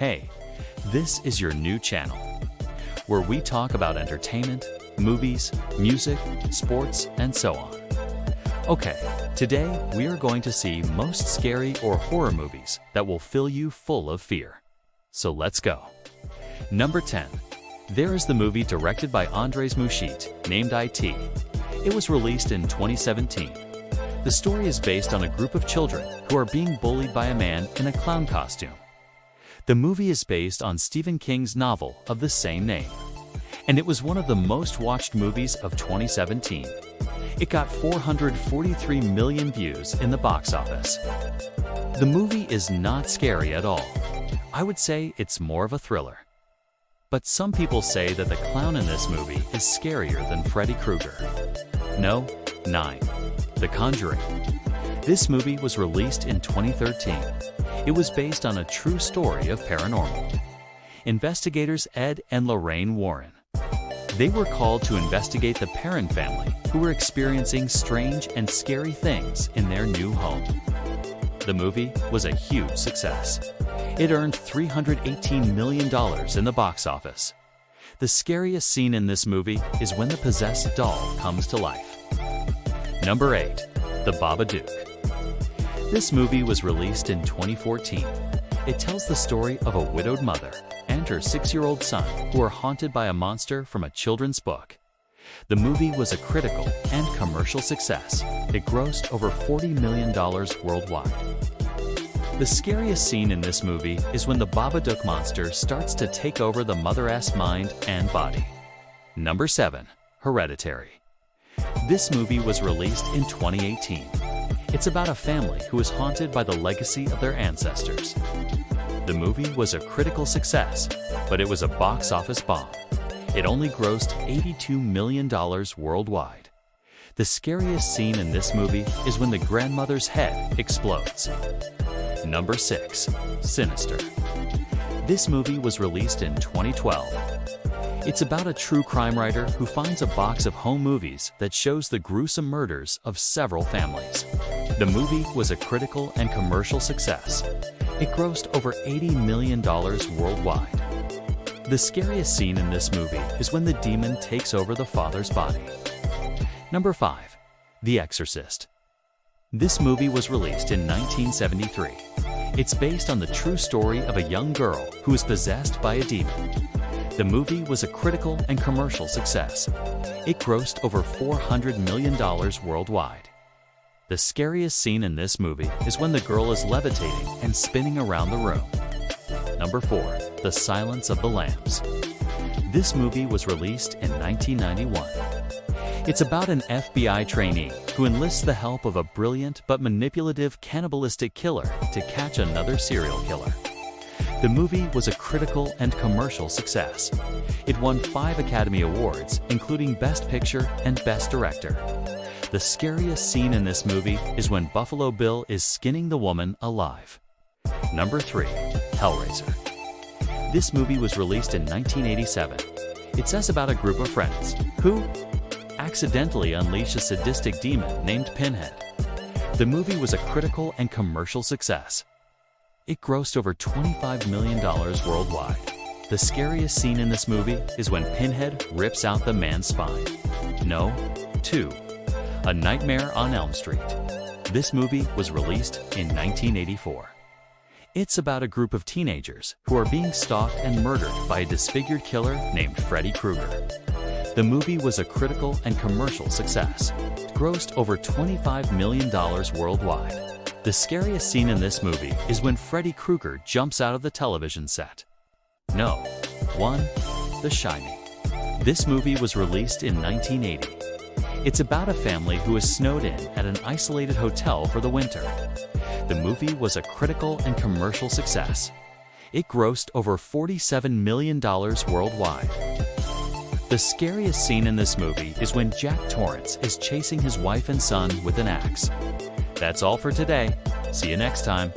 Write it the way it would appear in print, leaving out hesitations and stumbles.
Hey, this is your new channel, where we talk about entertainment, movies, music, sports, and so on. Okay, today we are going to see most scary or horror movies that will fill you full of fear. So let's go. Number 10. There is the movie directed by Andres Muschietti, named IT. It was released in 2017. The story is based on a group of children who are being bullied by a man in a clown costume. The movie is based on Stephen King's novel of the same name, and it was one of the most watched movies of 2017. It got 443 million views in the box office. The movie is not scary at all. I would say it's more of a thriller. But some people say that the clown in this movie is scarier than Freddy Krueger. No, 9. The Conjuring. This movie was released in 2013. It was based on a true story of paranormal. Investigators Ed and Lorraine Warren. They were called to investigate the Perron family who were experiencing strange and scary things in their new home. The movie was a huge success. It earned $318 million in the box office. The scariest scene in this movie is when the possessed doll comes to life. Number 8. The Babadook. This movie was released in 2014. It tells the story of a widowed mother and her 6-year-old son who are haunted by a monster from a children's book. The movie was a critical and commercial success. It grossed over $40 million worldwide. The scariest scene in this movie is when the Babadook monster starts to take over the mother's mind and body. Number 7. Hereditary. This movie was released in 2018. It's about a family who is haunted by the legacy of their ancestors. The movie was a critical success, but it was a box office bomb. It only grossed $82 million worldwide. The scariest scene in this movie is when the grandmother's head explodes. Number 6. Sinister. This movie was released in 2012. It's about a true crime writer who finds a box of home movies that shows the gruesome murders of several families. The movie was a critical and commercial success. It grossed over $80 million worldwide. The scariest scene in this movie is when the demon takes over the father's body. Number 5. The Exorcist. This movie was released in 1973. It's based on the true story of a young girl who is possessed by a demon. The movie was a critical and commercial success. It grossed over $400 million worldwide. The scariest scene in this movie is when the girl is levitating and spinning around the room. Number 4. The Silence of the Lambs. This movie was released in 1991. It's about an FBI trainee who enlists the help of a brilliant but manipulative cannibalistic killer to catch another serial killer. The movie was a critical and commercial success. It won 5 Academy Awards, including Best Picture and Best Director. The scariest scene in this movie is when Buffalo Bill is skinning the woman alive. Number 3. Hellraiser. This movie was released in 1987. It says about a group of friends who accidentally unleash a sadistic demon named Pinhead. The movie was a critical and commercial success. It grossed over $25 million worldwide. The scariest scene in this movie is when Pinhead rips out the man's spine. No. 2. A Nightmare on Elm Street. This movie was released in 1984. It's about a group of teenagers who are being stalked and murdered by a disfigured killer named Freddy Krueger. The movie was a critical and commercial success. It grossed over $25 million worldwide. The scariest scene in this movie is when Freddy Krueger jumps out of the television set. No. 1. The Shining. This movie was released in 1980. It's about a family who is snowed in at an isolated hotel for the winter. The movie was a critical and commercial success. It grossed over $47 million worldwide. The scariest scene in this movie is when Jack Torrance is chasing his wife and son with an axe. That's all for today. See you next time.